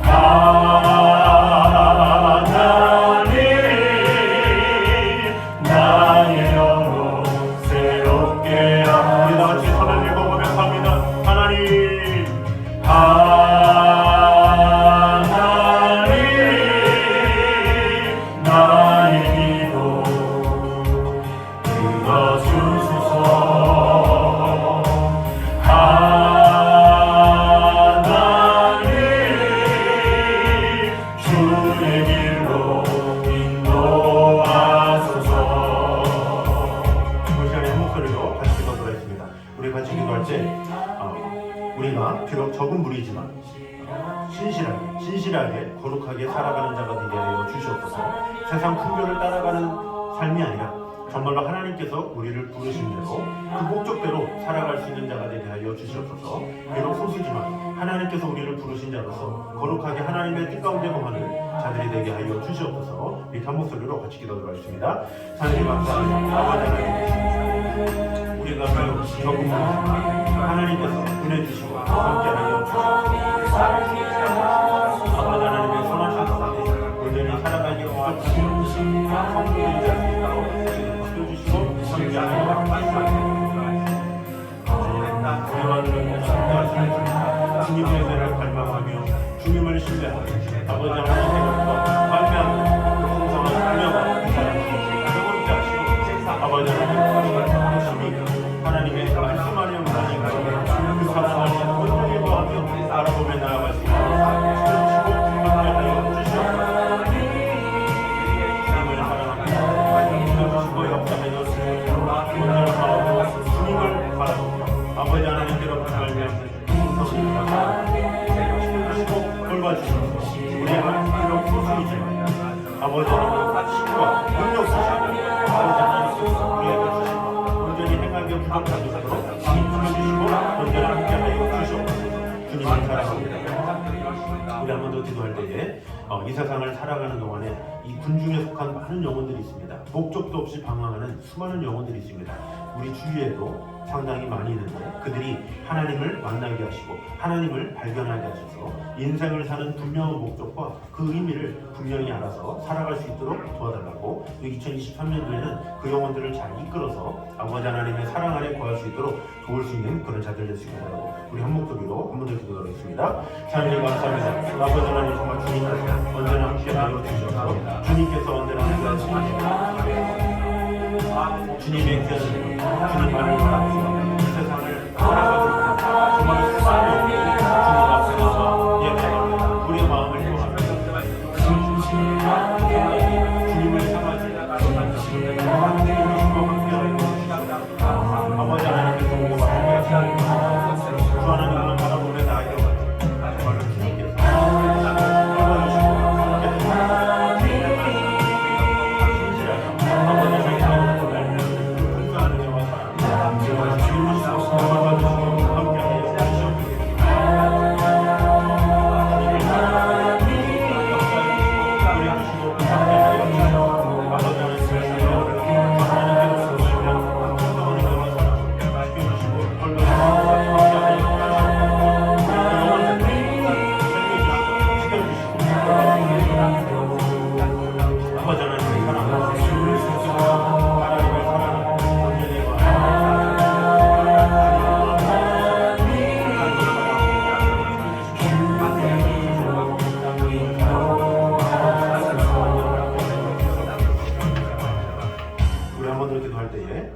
하나님 나의 영혼 새롭게 하소서. 우리 다 같이 손을 들고 고백합니다. 하나님 나의 기도 들어주소서. 하나님 주의 길로 인도하소서. 이 시간에 한 목소리로 같이 기도하도록 하겠습니다. 우리 같이 기도할 때 우리가 비록 적은 무리지만 진실하게 거룩하게 살아가는 자가 되게 하여 주시옵소서. 세상 풍조를 따라가는 삶이 아니라 정말로 하나님께서 우리를 부르신 대로 그 목적대로 살아갈 수 있는 자가 되게 하여 주시옵소서. 비록 소수지만 하나님께서 우리를 부르신 자로서 거룩하게 하나님의 뜻 가운데 거하는 자들이 되게 하여 주시옵소서. 이 한 목소리로 같이 기도드리겠습니다. 하나님 감사합니다. 아버지 하나님, 우리가 비록 적은 모르지만 하나님께서 은혜 주시고 함께 하여 주시옵소서. 아버지 하나님의 선하신 가운데 온전히 살아가기 부족하며 성도인 자들이 따로 지금 바꿔주시고 함께 하여 주님의 은혜를 갈망하며 주님을 신뢰하며 아버지 하나님의 것과 발매하는 그 풍성한 은혜와 영원케 하시고 아버지 하나님의 하나님의 말씀 안에 운하신 가운데 그 사랑 안에 온전히 거하며 바라보며 나아갈 수 있도록 지켜주시고 함께하여 주시옵소서. 주님을 사랑합니다. 지켜주시고 역사하여 주시옵소서. 온전한 마음으로 주님을 바라보며 아버지 하나님께로부터 말미암는 풍성한 사랑하시고 돌봐주시옵소서. 우리가 비록 소수이지만 아버지 하나님의 신과 능력 주시고 아버지 하나님께서 우리에게 주시고 온전히 행하게 부족하도록 지켜주시고 온전히 함께하여 주시옵소서. 주님을 사랑합니다. 우리 한 번 더 기도할 때에 이 세상을 살아가는 동안에 이 군중에 속한 많은 영혼들이 있습니다. 목적도 없이 방황하는 수많은 영혼들이 있습니다. 우리 주위에도 상당히 많이 있는데 그들이 하나님을 만나게 하시고 하나님을 발견하게 하셔서 인생을 사는 분명한 목적과 그 의미를 분명히 알아서 살아갈 수 있도록 도와달라고 2023년도에는 그 영혼들을 잘 이끌어서 아버지 하나님의 사랑 안에 거할 수 있도록 도울 수 있는 그런 자들 될 수 있도록 우리 한 목소리로 한 번 더 기도하겠습니다. 하나님 감사합니다. 아버지 하나님 정말 주님께서 언제나 함께하여 주셔서 주님께서 언제나 함께하여 주님의 귀한 주님만을 바라보며 이 세상을 살아가고 정말 수많은 영혼들이 주님 앞에 나와 예배합니다. 우리의 마음을 통하며 주님을 향하지 아버지 하나님께서 우리가 함께하시고 주 하나님을 바라보며 나아가게 정말로 주님께서 도와주시고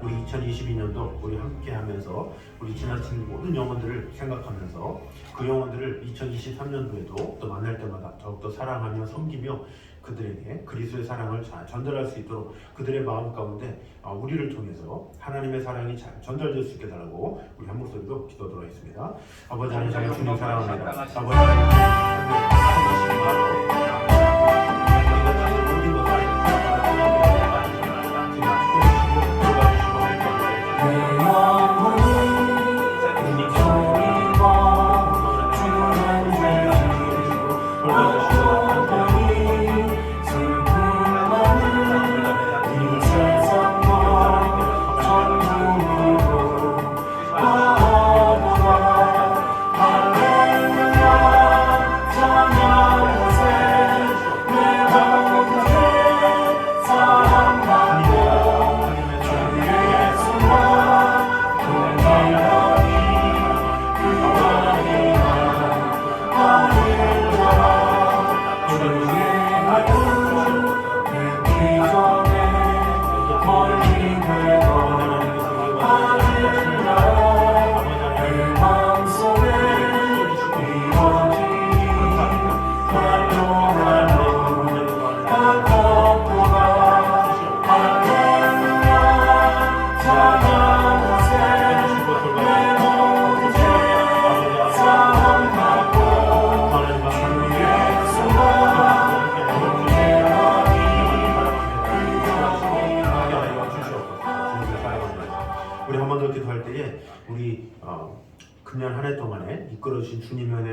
우리 2022년도 우리 함께 하면서 우리 지나친 모든 영혼들을 생각하면서 그 영혼들을 2023년도에도 또 만날 때마다 더욱더 사랑하며 섬기며 그들에게 그리스도의 사랑을 잘 전달할 수 있도록 그들의 마음 가운데 우리를 통해서 하나님의 사랑이 잘 전달될 수 있게 달라고 우리 한 목소리로 기도드리겠습니다. 아버지 하나님 정말 주님 사랑합니다. 아버지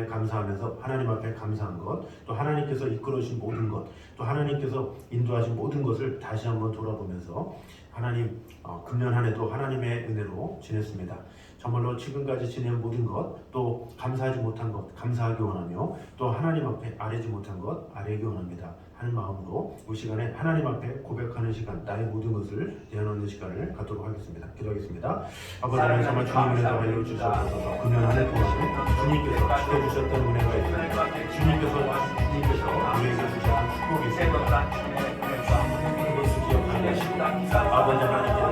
앞에 감사하면서 하나님 앞에 감사한 것, 또 하나님께서 이끌어주신 모든 것, 또 하나님께서 인도하신 모든 것을 다시 한번 돌아보면서 하나님 금년 한 해도 하나님의 은혜로 지냈습니다. 정말로 지금까지 지낸 모든 것, 또 감사하지 못한 것 감사하기 원하며, 또 하나님 앞에 아뢰지 못한 것 아뢰기 원합니다 하는 마음으로 이 시간에 하나님 앞에 고백하는 시간, 나의 모든 것을 내어놓는 시간을 갖도록 하겠습니다. 기도하겠습니다. 아버지 하나님, 정말 주님의 은혜가 하여 주셔서 금년 한 해 동안 주님께서 지켜주셨던 은혜가 있습니다. 주님께서 우리에게 주셨던 축복이 있습니다. 그것을 기억하며 아버지 하나님께서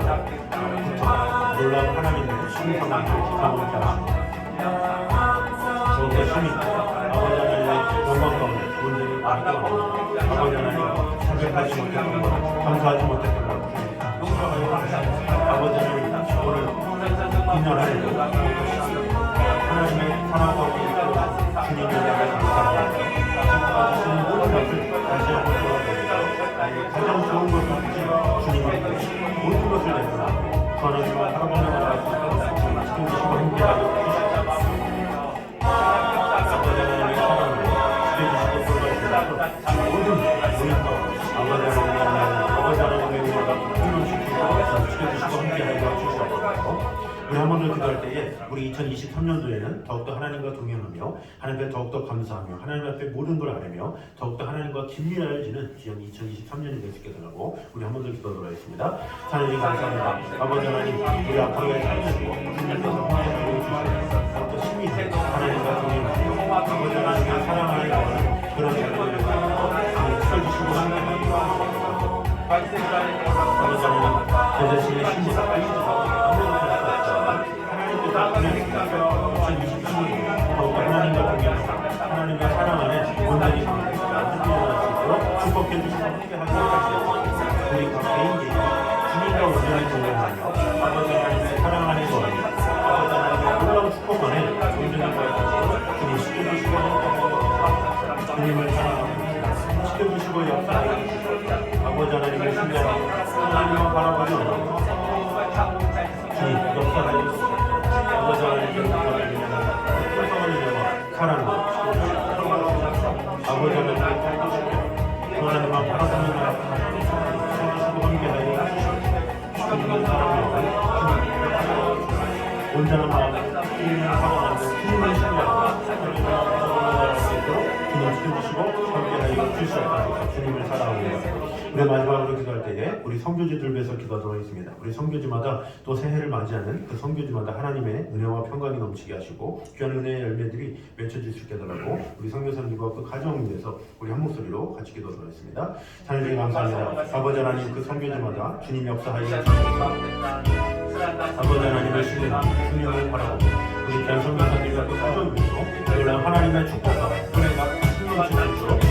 놀라운 하나님의 신성함을 기뻐하게 하시고 저희의 힘이 아버지 하나님의 영광 가운데 온전히 감사합니다. 아버지 하나님, 참여하지 못했던 것, 감사하지 못했던 것 아버지 하나님, 오늘 인연하는 하나님의 사랑과 주님의 은혜를 감사합니다. 주시는 모든 것을 다시 한번 돌아보면서 가장 좋은 것을 주신 주님께 모든 것을 내놓으라. 하나님과 하나님의 나라를 지켜주시고 함께하여 주시옵소서. 아버지 하나님의 사랑을 지켜주시고 돌봐주시옵소서. 모든 모임과 아버지 하나님의 은혜가 풍성시키고 지켜주시고 함께하여 주시옵소서. 우리 한 번 더 기도할 때에 우리 2023년도에는 더욱더 하나님과 동행하며 하나님 앞에 더욱더 감사하며 하나님 앞에 모든 걸 아뢰며 더욱더 하나님과 긴밀하여지는 귀한 2023년이 될 수 있게 달라고 우리 한 번 더 기도하도록 하겠습니다. 하나님 감사합니다. 아버지 하나님, 우리 앞으로의 삶에도 주님께서 함께하여 주시옵소서. 더욱더 힘이 되고 하나님과 동행하며 아버지 하나님의 사랑하는 그런 자들을 지켜주시고 함께하여 주시옵소서. 아버지 하나님, 저 자신의 힘으로 하나님의 사랑 안에 온전히 축복해 주시고 함께하도록 하시옵소서. 우리 각 개인이 주님과 온전히 동행하며 아버지 하나님의 사랑 안에 거하며 아버지 하나님의 놀라운 축복 안에 온전히 거하여 주님 지켜주시고 함께하여 주님을 사랑하며 지켜주시고 역사하여 주시고 아버지 하나님의 신뢰하며 하나님만 바라보지 않고 주님 역사하여 주시고 아버지 하나님의 사랑과 아버지 하나님의 하나님만 바라보는 나라 주시고 함께하여 주시고 주님을 사랑하며 온전한 마음으로 주님을 사랑하며 주님을 신뢰하며 주님 지켜주시고 함께하여 주시옵소서. 주님을 사랑합니다. 우리 마지막으로 기도할 때에 우리 선교지들 위해서 기도하도록 하겠습니다. 우리 선교지마다 또 새해를 맞이하는 그 선교지마다 하나님의 은혜와 평강이 넘치게 하시고 귀한 은혜의 열매들이 맺혀질 수 있게 해달라고 우리 선교사님과 그 가정을 위해서 우리 한 목소리로 같이 기도하도록 하겠습니다. 하나님 감사합니다. 아버지 하나님, 그 선교지마다 주님 역사하여 주시옵소서. 아버지 하나님의 신뢰는 주님을 바라보고 우리 귀한 선교사님과 그 가정을 위해서 놀라운 하나님의 축복과 은혜가 승리하시는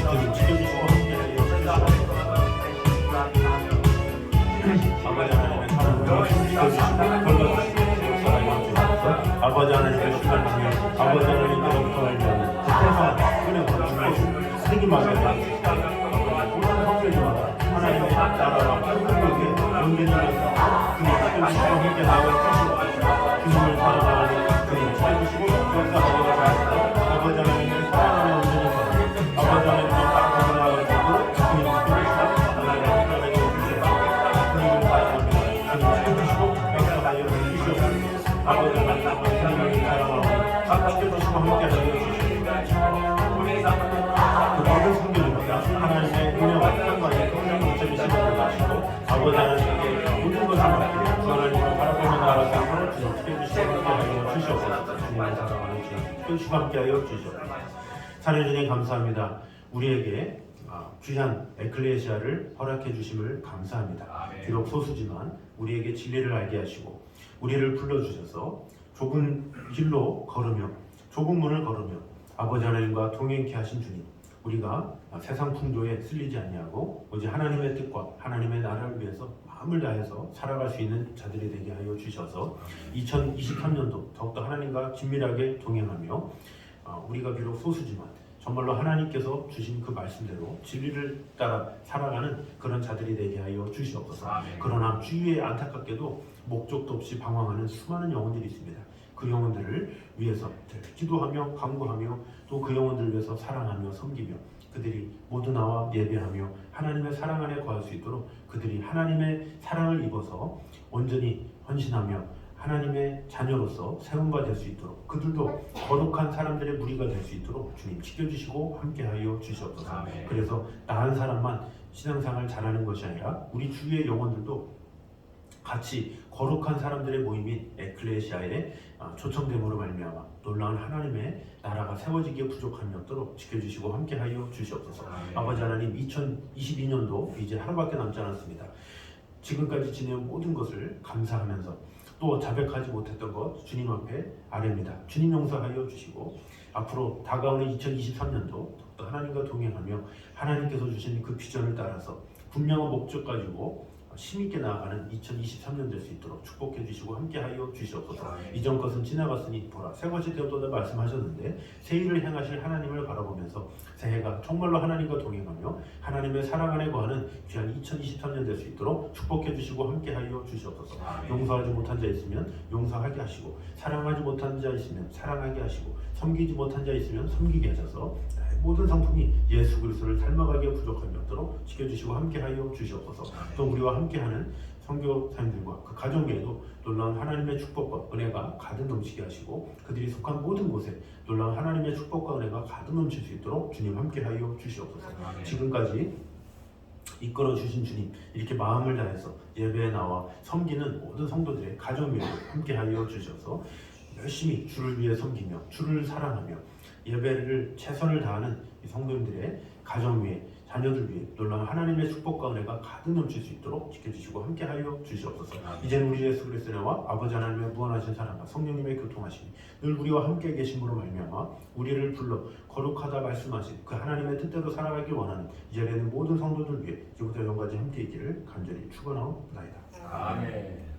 주님 지켜주시고 함께하여 주시옵소서. 아버지 하나님의 사랑을 지켜주시고 돌봐주시고 역사하여 주시옵소서. 아버지 하나님의 신뢰를 통해 아버지 하나님께로부터 말미암는 그 평안과 은혜와 축복을 세기마다 모든 성교지마다 하나님의 나라와 평강에게 연계되면서 주님 지켜주시고 함께하여 주시옵소서. 주님을 사랑하는 주님 지켜주시고 역사하여 주시옵소서. 아버지 하나님의 사랑을 온전히 받아 아버지 하나님의 사랑을 받고 주님 아버지 하나님, 주님을 사랑하고 지켜주시고 함께하여 주시옵소서. 그 모든 성도들마다 하나님의 은혜와 평강의 평강이 넘쳐지시는 것 하시고 아버지 하나님께 모든 것을 맡기며 주 하나님을 바라보는 나라에서 주님 지켜주시고 함께하여 주시옵소서. 주님을 사랑하는 주님 지켜주시고 함께하여 주시옵소서. 사랑주님 감사합니다. 우리에게 귀한 에클레시아를 허락해 주심을 감사합니다. 비록 소수지만 우리에게 진리를 알게 하시고 우리를 불러주셔서 좁은 길로 걸으며 좁은 문을 걸으며 아버지 하나님과 동행케 하신 주님, 우리가 세상 풍조에 쓸리지 아니하고 오직 하나님의 뜻과 하나님의 나라를 위해서 마음을 다해서 살아갈 수 있는 자들이 되게 하여 주셔서 2023년도 더욱더 하나님과 긴밀하게 동행하며 우리가 비록 소수지만 정말로 하나님께서 주신 그 말씀대로 진리를 따라 살아가는 그런 자들이 되게 하여 주시옵소서. 그러나 주위에 안타깝게도 목적도 없이 방황하는 수많은 영혼들이 있습니다. 그 영혼들을 위해서 기도하며 간구하며 또 그 영혼들을 위해서 사랑하며 섬기며 그들이 모두 나와 예배하며 하나님의 사랑 안에 거할 수 있도록 그들이 하나님의 사랑을 입어서 온전히 헌신하며 하나님의 자녀로서 세움바 될 수 있도록 그들도 거룩한 사람들의 무리가 될 수 있도록 주님 지켜주시고 함께하여 주시옵소서. 아멘. 그래서 나 한 사람만 신앙생활 잘하는 것이 아니라 우리 주위의 영혼들도 같이 거룩한 사람들의 모임인 에클레시아에 초청됨으로 말미암아 놀라운 하나님의 나라가 세워지기에 부족함이 없도록 지켜주시고 함께하여 주시옵소서. 아멘. 아버지 하나님 2022년도 이제 하루밖에 남지 않았습니다. 지금까지 지내온 모든 것을 감사하면서 또 자백하지 못했던 것 주님 앞에 아뢰입니다. 주님 용서하여 주시고 앞으로 다가오는 2023년도 더욱더 하나님과 동행하며 하나님께서 주신 그 비전을 따라서 분명한 목적 가지고 힘있게 나아가는 2023년 될 수 있도록 축복해 주시고 함께하여 주시옵소서. 아멘. 이전 것은 지나갔으니 보라 새 것이 되었도다 말씀하셨는데 새 일을 행하실 하나님을 바라보면서 새해가 정말로 하나님과 동행하며 하나님의 사랑 안에 거하는 귀한 2023년 될 수 있도록 축복해 주시고 함께하여 주시옵소서. 아멘. 용서하지 못한 자 있으면 용서하게 하시고 사랑하지 못한 자 있으면 사랑하게 하시고 섬기지 못한 자 있으면 섬기게 하셔서 모든 성품이 예수 그리스도를 닮아가기에 부족함이 없도록 지켜주시고 함께하여 주시옵소서. 또 우리와 함께하는 선교사님들과 그 가정에도 놀라운 하나님의 축복과 은혜가 가득 넘치게 하시고 그들이 속한 모든 곳에 놀라운 하나님의 축복과 은혜가 가득 넘칠 수 있도록 주님 함께하여 주시옵소서. 아멘. 지금까지 이끌어 주신 주님 이렇게 마음을 다해서 예배에 나와 섬기는 모든 성도들의 가정 위에 함께하여 주셔서 열심히 주를 위해 섬기며 주를 사랑하며 예배를 최선을 다하는 이 성도님들의 가정 위에 자녀들 위해 놀라운 하나님의 축복과 은혜가 가득 넘칠 수 있도록 지켜주시고 함께하여 주시옵소서. 이제는 우리 예수 그리스도의 은혜와 아버지 하나님의 무한하신 사랑과 성령님의 교통하심이 늘 우리와 함께 계심으로 말미암아 우리를 불러 거룩하다 말씀하신 그 하나님의 뜻대로 살아가길 원하는 이 자리에 있는 모든 성도들 위해 이제부터 영까지 함께 있기를 간절히 축원하옵나이다. 아멘.